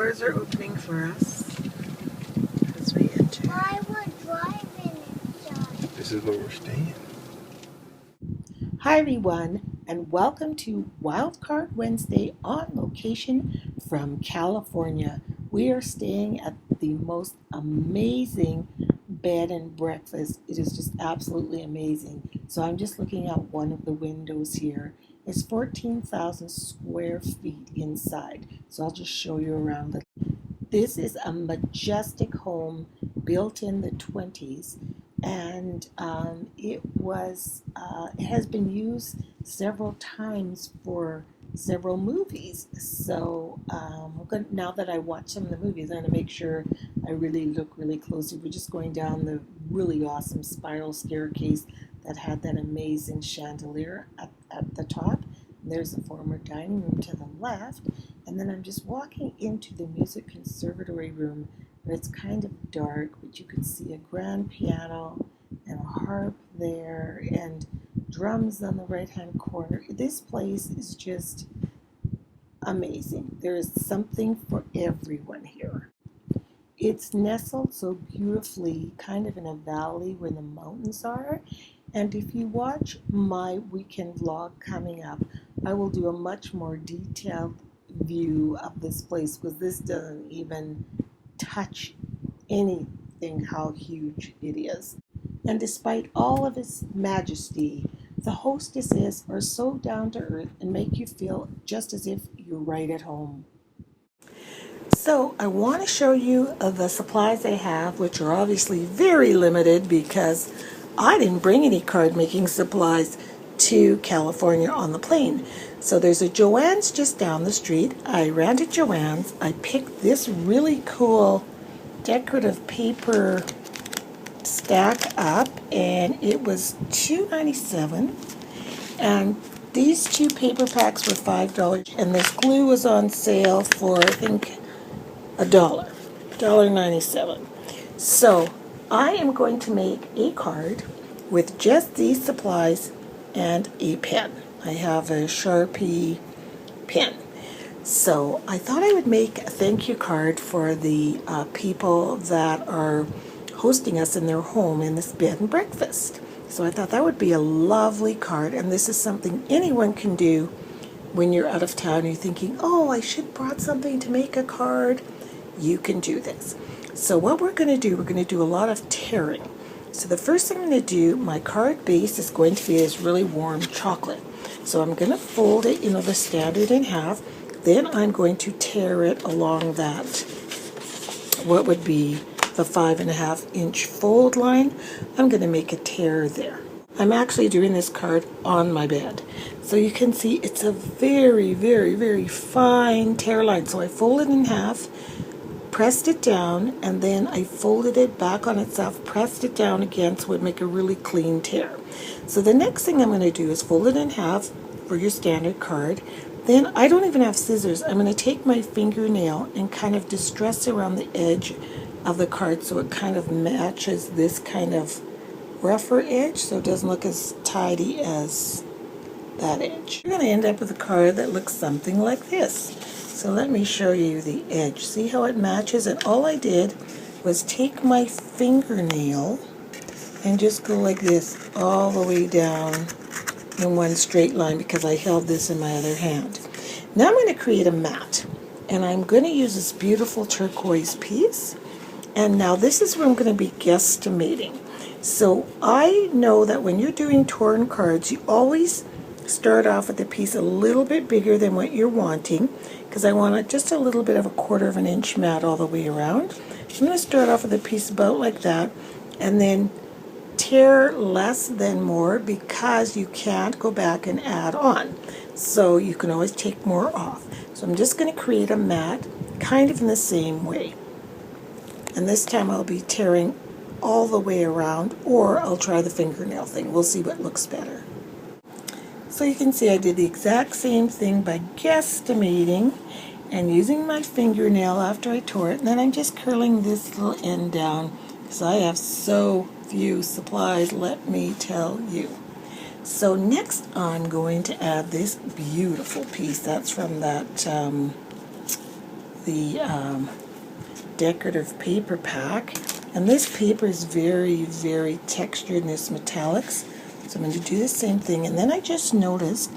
doors are opening for us as we enter. I was driving inside. This is where we're staying. Hi everyone, and welcome to Wildcard Wednesday on location from California. We are staying at the most amazing bed and breakfast. It is just absolutely amazing. So I'm just looking out one of the windows here. It's 14,000 square feet inside. So I'll just show you around. This is a majestic home built in the 20s, and it has been used several times for several movies. So now that I watch some of the movies, I'm going to make sure I really look really closely. We're just going down the really awesome spiral staircase that had that amazing chandelier at the top. And there's a former dining room to the left. And then I'm just walking into the music conservatory room, but it's kind of dark, but you can see a grand piano and a harp there and drums on the right-hand corner. This place is just amazing. There is something for everyone here. It's nestled so beautifully kind of in a valley where the mountains are. And if you watch my weekend vlog coming up, I will do a much more detailed view of this place because this doesn't even touch anything how huge it is. And despite all of its majesty, the hostesses are so down to earth and make you feel just as if you're right at home. So I want to show you the supplies they have, which are obviously very limited because I didn't bring any card making supplies to California on the plane. So there's a Joann's just down the street. I ran to Joann's. I picked this really cool decorative paper stack up, and it was $2.97. And these two paper packs were $5, and this glue was on sale for, I think, $1.97. So I am going to make a card with just these supplies and a pen. I have a Sharpie pen. So I thought I would make a thank you card for the people that are hosting us in their home in this bed and breakfast. So I thought that would be a lovely card, and this is something anyone can do when you're out of town and you're thinking, oh, I should have brought something to make a card. You can do this. So what we're going to do, we're going to do a lot of tearing. So the first thing I'm going to do, my card base is going to be this really warm chocolate. So I'm going to fold it, the standard in half. Then I'm going to tear it along that, what would be the 5.5-inch fold line. I'm going to make a tear there. I'm actually doing this card on my bed. So you can see it's a very, very, very fine tear line. So I fold it in half, pressed it down, and then I folded it back on itself, pressed it down again so it would make a really clean tear. So the next thing I'm going to do is fold it in half for your standard card. Then I don't even have scissors. I'm going to take my fingernail and kind of distress around the edge of the card so it kind of matches this kind of rougher edge so it doesn't look as tidy as that edge. You're going to end up with a card that looks something like this. So let me show you the edge. See how it matches? And all I did was take my fingernail and just go like this all the way down in one straight line because I held this in my other hand. Now I'm going to create a mat, and I'm going to use this beautiful turquoise piece. And now this is where I'm going to be guesstimating. So I know that when you're doing torn cards, you always start off with a piece a little bit bigger than what you're wanting, because I want just a little bit of a 1/4 inch mat all the way around. I'm going to start off with a piece about like that, and then tear less than more because you can't go back and add on. So you can always take more off. So I'm just going to create a mat kind of in the same way. And this time I'll be tearing all the way around, or I'll try the fingernail thing. We'll see what looks better. So you can see I did the exact same thing by guesstimating and using my fingernail after I tore it. And then I'm just curling this little end down because I have so few supplies, let me tell you. So next I'm going to add this beautiful piece. That's from that the decorative paper pack. And this paper is very, very textured, and this metallics. So I'm going to do the same thing. And then I just noticed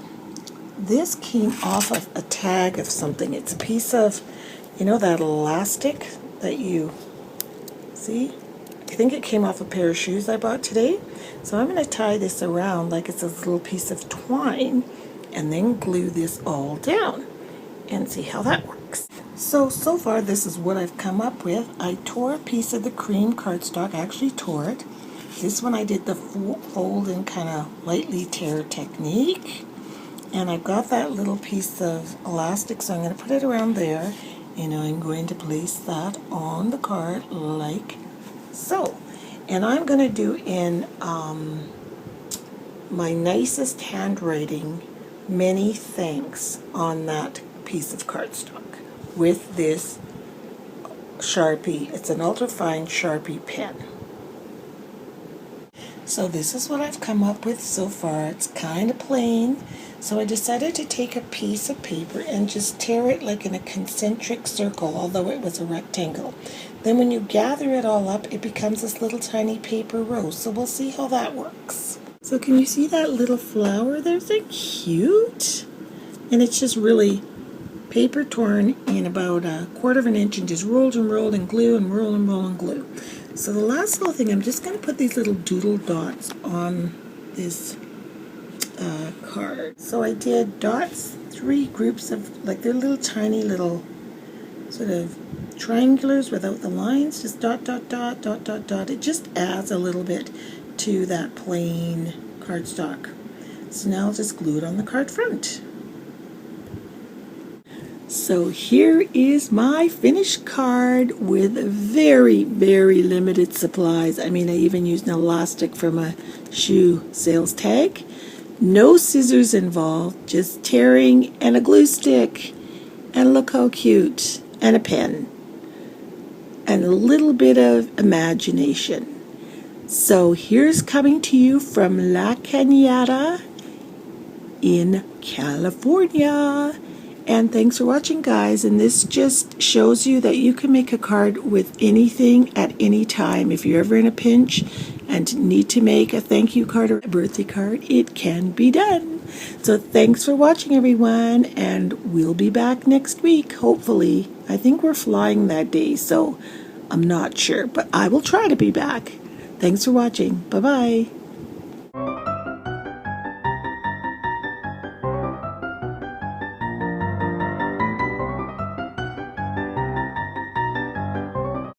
this came off of a tag of something. It's a piece of, you know, that elastic that you see? I think it came off a pair of shoes I bought today. So I'm going to tie this around like it's a little piece of twine and then glue this all down and see how that works. So far this is what I've come up with. I tore a piece of the cream cardstock. I actually tore it. This one I did the fold and kind of lightly tear technique. And I've got that little piece of elastic, so I'm going to put it around there. And I'm going to place that on the card like so. And I'm going to do in my nicest handwriting, many thanks on that piece of cardstock with this Sharpie. It's an ultrafine Sharpie pen. So this is what I've come up with so far. It's kind of plain. So I decided to take a piece of paper and just tear it like in a concentric circle, although it was a rectangle. Then when you gather it all up, it becomes this little tiny paper rose. So we'll see how that works. So can you see that little flower there? Isn't it cute? And it's just really paper torn in about 1/4 of an inch and just rolled and rolled and glue and roll and roll and glue. So the last little thing, I'm just going to put these little doodle dots on this card. So I did dots, 3 groups of, like they're little tiny little sort of triangulars without the lines, just dot, dot, dot, dot, dot, dot. It just adds a little bit to that plain cardstock. So now I'll just glue it on the card front. So here is my finished card with very, very limited supplies. I mean, I even used an elastic from a shoe sales tag. No scissors involved, just tearing and a glue stick. And look how cute. And a pen. And a little bit of imagination. So here's coming to you from La Cañada in California. And thanks for watching, guys. And this just shows you that you can make a card with anything at any time. If you're ever in a pinch and need to make a thank you card or a birthday card, it can be done. So thanks for watching, everyone. And we'll be back next week, hopefully. I think we're flying that day, so I'm not sure. But I will try to be back. Thanks for watching. Bye-bye.